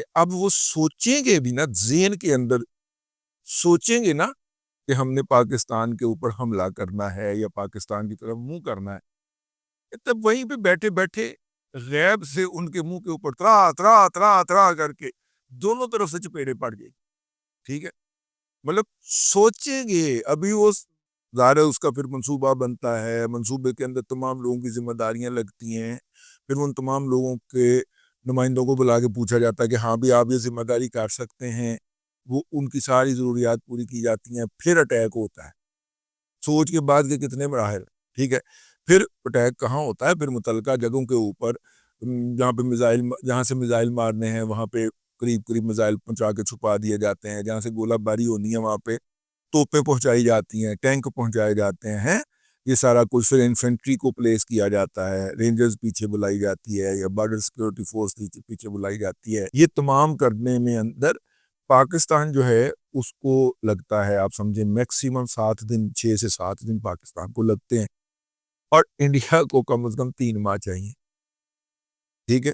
کہ اب وہ سوچیں گے بھی نا، ذہن کے اندر سوچیں گے نا کہ ہم نے پاکستان کے اوپر حملہ کرنا ہے یا پاکستان کی طرف منہ کرنا ہے، تب وہیں پہ بیٹھے بیٹھے غیب سے ان کے منہ کے اوپر ترا ترا ترا ترا کر کے دونوں طرف سے چپیڑے پڑ جائیں، ٹھیک ہے، مطلب سوچیں گے. ابھی وہ ظاہر ہے اس کا پھر منصوبہ بنتا ہے، منصوبے کے اندر تمام لوگوں کی ذمہ داریاں لگتی ہیں، پھر ان تمام لوگوں کے نمائندوں کو بلا کے پوچھا جاتا ہے کہ ہاں بھی آپ یہ ذمہ داری کر سکتے ہیں، وہ ان کی ساری ضروریات پوری کی جاتی ہیں، پھر اٹیک ہوتا ہے. سوچ کے بعد کے کتنے مراحل، ٹھیک ہے، پھر اٹیک کہاں ہوتا ہے؟ پھر متعلقہ جگہوں کے اوپر جہاں پہ میزائل، جہاں سے میزائل مارنے ہیں وہاں پہ قریب قریب میزائل پہنچا کے چھپا دیے جاتے ہیں، جہاں سے گولہ باری ہونی ہے وہاں پہ توپیں پہنچائی جاتی ہیں، ٹینک پہنچائے جاتے ہیں، یہ سارا کچھ. پھر انفینٹری کو پلیس کیا جاتا ہے، رینجرز پیچھے بلائی جاتی ہے یا بارڈر سیکورٹی فورس پیچھے بلائی جاتی ہے. یہ تمام کرنے میں اندر پاکستان جو ہے اس کو لگتا ہے، آپ سمجھیں میکسیمم 7 دن، 6 سے 7 دن پاکستان کو لگتے ہیں، اور انڈیا کو کم از کم 3 ماہ چاہیے، ٹھیک ہے،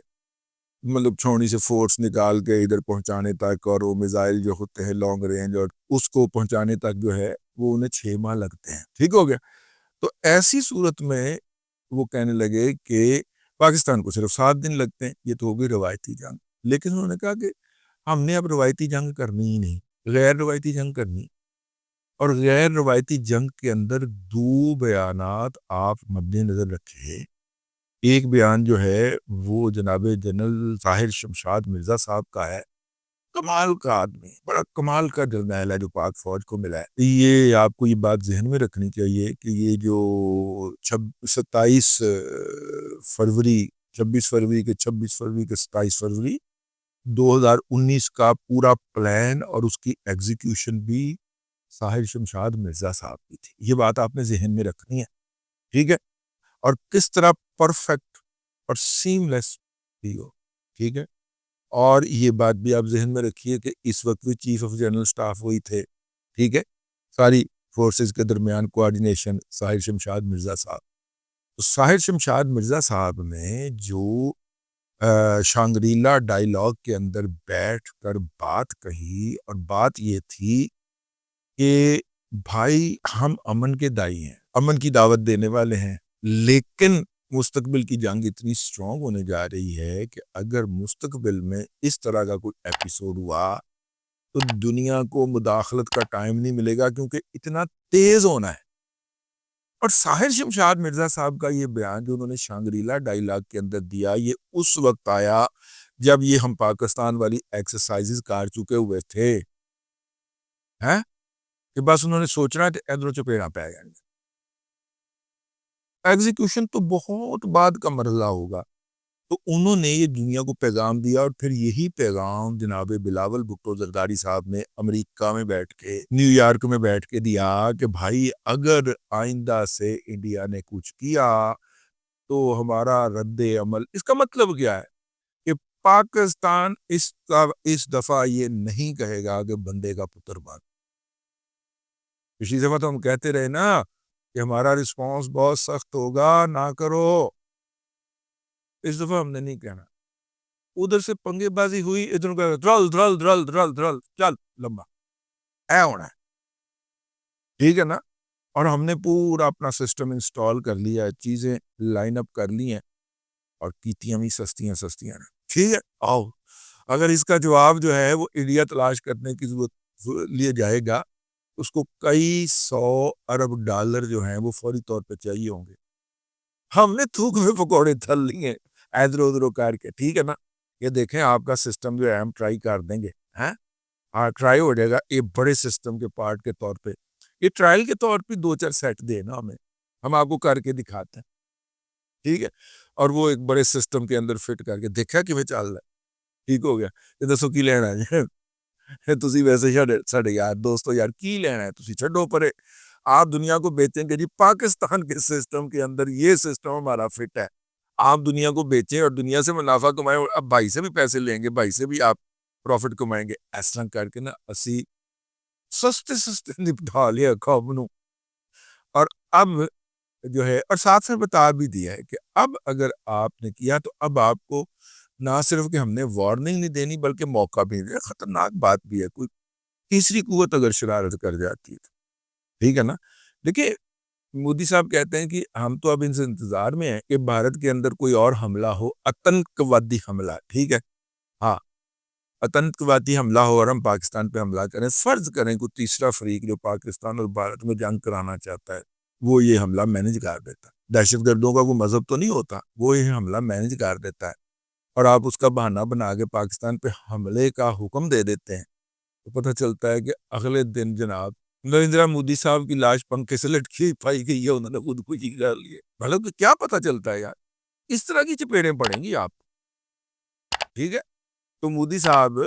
مطلب چھوڑی سے فورس نکال کے ادھر پہنچانے تک، اور وہ میزائل جو ہوتے ہیں لانگ رینج اور اس کو پہنچانے تک جو ہے وہ انہیں 6 ماہ لگتے ہیں، ٹھیک ہو گیا. تو ایسی صورت میں وہ کہنے لگے کہ پاکستان کو صرف 7 دن لگتے ہیں، یہ تو ہوگی روایتی جنگ. لیکن انہوں نے کہا کہ ہم نے اب روایتی جنگ کرنی ہی نہیں، غیر روایتی جنگ کرنی. اور غیر روایتی جنگ کے اندر 2 بیانات آپ مد نظر رکھے. ایک بیان جو ہے وہ جناب جنرل طاہر شمشاد مرزا صاحب کا ہے، کمال کا آدمی، بڑا کمال کا جرنیل ہے جو پاک فوج کو ملا ہے. یہ آپ کو یہ بات ذہن میں رکھنی چاہیے کہ یہ جو 27 فروری 26 فروری کے 26 فروری کے 27 فروری 2019 کا پورا پلان اور اس کی ایگزیکیوشن بھی طاہر شمشاد مرزا صاحب کی تھی. یہ بات آپ نے ذہن میں رکھنی ہے، ٹھیک ہے، اور کس طرح پرفیکٹ اور سیملیس تھی وہ، ٹھیک ہے. اور یہ بات بھی آپ ذہن میں رکھیے کہ اس وقت بھی چیف آف جنرل سٹاف وہی تھے، ٹھیک ہے، ساری فورسز کے درمیان کوآرڈینیشن طاہر شمشاد مرزا صاحب. تو طاہر شمشاد مرزا صاحب نے جو شانگریلا ڈائیلاگ کے اندر بیٹھ کر بات کہی، اور بات یہ تھی کہ بھائی ہم امن کے دائی ہیں، امن کی دعوت دینے والے ہیں، لیکن مستقبل کی جنگ اتنی سٹرونگ ہونے جا رہی ہے کہ اگر مستقبل میں اس طرح کا کوئی ایپیسوڈ ہوا تو دنیا کو مداخلت کا ٹائم نہیں ملے گا، کیونکہ اتنا تیز ہونا ہے. اور طاہر شمشاد مرزا صاحب کا یہ بیان جو انہوں نے شانگریلا ڈائیلاگ کے اندر دیا، یہ اس وقت آیا جب یہ ہم پاکستان والی ایکسرسائزز کار چکے ہوئے تھے، ہیں کہ بس انہوں نے سوچنا ہے کہ ادھر چپیڑا پہ گا. ایگزیکیوشن تو بہت بعد کا مرحلہ ہوگا. تو انہوں نے یہ دنیا کو پیغام دیا، اور پھر یہی پیغام جناب بلاول بھٹو زرداری صاحب نے امریکہ میں بیٹھ کے، نیو یارک میں بیٹھ کے دیا کہ بھائی اگر آئندہ سے انڈیا نے کچھ کیا تو ہمارا رد عمل. اس کا مطلب کیا ہے کہ پاکستان اس دفعہ یہ نہیں کہے گا کہ بندے کا پتر بات. پچھلی دفعہ تو ہم کہتے رہے نا کہ ہمارا رسپانس بہت سخت ہوگا، نہ کرو. اس دفعہ ہم نے نہیں کہنا. ادھر سے پنگے بازی ہوئی، ادھر درل درل درل درل درل چل لمبا اے ہونا ہے، ٹھیک ہے نا. اور ہم نے پورا اپنا سسٹم انسٹال کر لیا ہے، چیزیں لائن اپ کر لی ہیں، اور کیتیاں بھی سستیاں سستیاں ہیں، ٹھیک ہے. آؤ اگر اس کا جواب جو ہے وہ انڈیا تلاش کرنے کی ضرورت لیے جائے گا، اس کو کئی 100 ارب ڈالر جو ہیں وہ فوری طور پہ چاہیے ہوں گے. ہم نے تھوک میں پکوڑے تل لیے ادھر ادھر کر کے، ٹھیک ہے نا. یہ دیکھیں آپ کا سسٹم جو ہے ہم ٹرائی کر دیں گے، ہاں ٹرائی ہو جائے گا ایک بڑے سسٹم کے پارٹ کے طور پہ. یہ ٹرائل کے طور پہ 2-4 سیٹ دینا ہمیں، ہم آپ کو کر کے دکھاتے ہیں، ٹھیک ہے. اور وہ ایک بڑے سسٹم کے اندر فٹ کر کے دیکھا کہ وہ چل رہا ہے، ٹھیک ہو گیا. یہ دسو کی لینا ہے تسی ویسے ساڈے یار دوستو یار کی لینا ہے، تسی چھڈو پرے. آپ دنیا کو بیچیں کہ جی پاکستان کے سسٹم کے اندر یہ سسٹم ہمارا فٹ ہے، آپ دنیا کو بیچیں اور دنیا سے منافع کمائیں، اور اب بھائی سے بھی پیسے لیں گے، بھائی سے بھی آپ پروفٹ کمائیں گے. اس طرح کر کے نا اسی سستے نپٹا لیا کام نو. اور اب جو ہے، اور ساتھ سے بتا بھی دیا ہے کہ اب اگر آپ نے کیا تو اب آپ کو نہ صرف کہ ہم نے وارننگ نہیں دینی بلکہ موقع بھی نہیں، خطرناک بات بھی ہے، کوئی تیسری قوت اگر شرارت کر جاتی ہے، ٹھیک ہے نا۔ دیکھیں مودی صاحب کہتے ہیں کہ ہم تو اب ان سے انتظار میں ہیں کہ بھارت کے اندر کوئی اور حملہ ہو، آتنکوادی حملہ، ٹھیک ہے، ہاں آتنکوادی حملہ ہو اور ہم پاکستان پہ حملہ کریں، فرض کریں کوئی تیسرا فریق جو پاکستان اور بھارت میں جنگ کرانا چاہتا ہے وہ یہ حملہ مینج کر دیتا ہے، دہشت گردوں کا کوئی مذہب تو نہیں ہوتا، وہ یہ حملہ مینج کر دیتا ہے اور آپ اس کا بہانہ بنا کے پاکستان پہ حملے کا حکم دے دیتے ہیں، تو پتہ چلتا ہے کہ اگلے دن جناب نریندرا مودی صاحب کی لاش پنکھے سے لٹکی پائی گئی ہے، انہوں نے خودکشی کر لی ہے۔ مطلب کہ کیا پتہ چلتا ہے یار، اس طرح کی چپیڑیں پڑیں گی آپ، ٹھیک ہے۔ تو مودی صاحب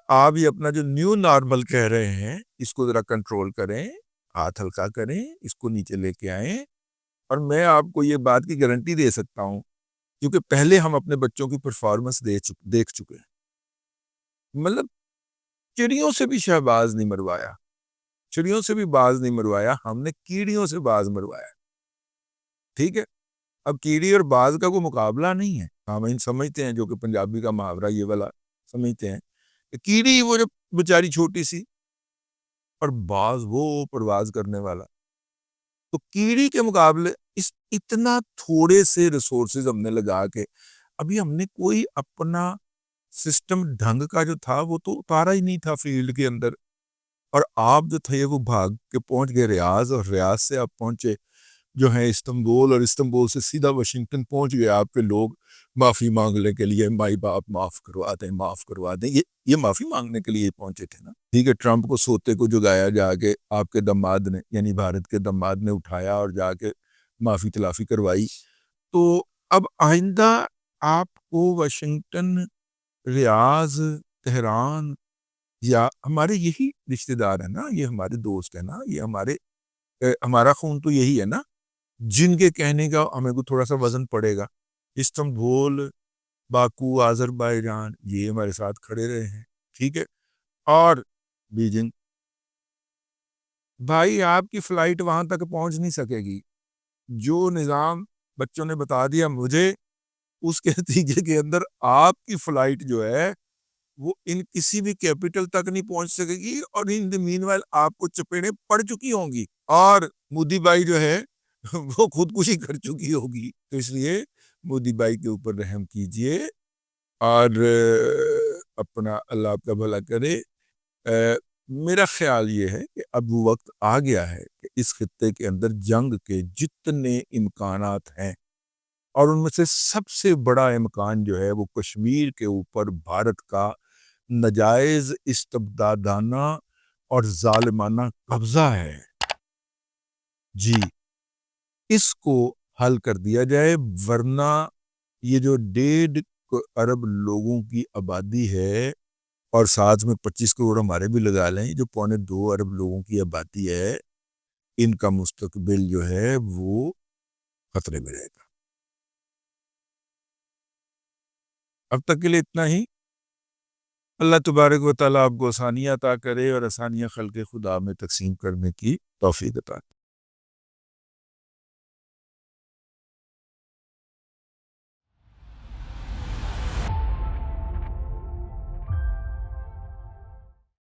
آپ یہ اپنا جو نیو نارمل کہہ رہے ہیں اس کو ذرا کنٹرول کریں، ہاتھ ہلکا کریں، اس کو نیچے لے کے آئیں، اور میں آپ کو یہ بات کی گارنٹی دے سکتا ہوں کیونکہ پہلے ہم اپنے بچوں کی پرفارمنس دیکھ چکے ہیں، مطلب چڑیوں سے بھی شہباز نہیں مروایا، چڑیوں سے بھی باز نہیں مروایا، ہم نے کیڑیوں سے باز مروایا، ٹھیک ہے۔ اب کیڑی اور باز کا کوئی مقابلہ نہیں ہے، ہم سمجھتے ہیں جو کہ پنجابی کا محاورہ یہ والا سمجھتے ہیں کہ کیڑی وہ جو بیچاری چھوٹی سی اور باز وہ پرواز کرنے والا، تو کیڑی کے مقابلے اس اتنا تھوڑے سے ریسورسز ہم نے لگا کے ابھی ہم نے کوئی اپنا سسٹم ڈھنگ کا جو تھا وہ تو اتارا ہی نہیں تھا فیلڈ کے اندر، اور آپ جو تھے وہ بھاگ کے پہنچ گئے ریاض، اور ریاض سے آپ پہنچے جو ہیں استنبول، اور استنبول سے سیدھا واشنگٹن پہنچ گئے آپ کے لوگ معافی مانگنے کے لیے، مائی باپ معاف کروا دیں، معاف کروا دیں، یہ معافی مانگنے کے لیے پہنچے تھے نا، ٹھیک ہے۔ ٹرمپ کو سوتے کو جگایا جا کے آپ کے دماد نے، یعنی بھارت کے دماد نے اٹھایا اور جا کے معافی تلافی کروائی، تو اب آئندہ آپ کو واشنگٹن، ریاض، تہران، یا ہمارے یہی رشتہ دار ہیں نا، یہ ہمارے دوست ہیں نا، یہ ہمارا خون تو یہی ہے نا، جن کے کہنے کا ہمیں کو تھوڑا سا وزن پڑے گا، استنبول، باکو، آذربائیجان، یہ ہمارے ساتھ کھڑے رہے ہیں، ٹھیک ہے، اور بیجنگ، بھائی آپ کی فلائٹ وہاں تک پہنچ نہیں سکے گی، جو نظام بچوں نے بتا دیا مجھے، اس کے نتیجے کے اندر آپ کی فلائٹ جو ہے وہ ان کسی بھی کیپٹل تک نہیں پہنچ سکے گی، اور ان دی مین وائل آپ کو چپیڑیں پڑ چکی ہوں گی، اور مودی بائی جو ہے وہ خودکشی کر چکی ہوگی، تو اس لیے مودی بائی کے اوپر رحم کیجئے، اور اپنا اللہ آپ کا بھلا کرے۔ میرا خیال یہ ہے کہ اب وہ وقت آ گیا ہے کہ اس خطے کے اندر جنگ کے جتنے امکانات ہیں، اور ان میں سے سب سے بڑا امکان جو ہے وہ کشمیر کے اوپر بھارت کا ناجائز استبدادانہ اور ظالمانہ قبضہ ہے، جی اس کو حل کر دیا جائے، ورنہ یہ جو 1.5 ارب لوگوں کی آبادی ہے، اور ساتھ میں 25 کروڑ ہمارے بھی لگا لیں، جو 2.25 ارب لوگوں کی آبادی ہے، ان کا مستقبل جو ہے وہ خطرے میں رہے گا۔ اب تک کے لیے اتنا ہی۔ اللہ تبارک و تعالیٰ آپ کو آسانیاں عطا کرے اور آسانیاں خلق خدا میں تقسیم کرنے کی توفیق عطا کرے۔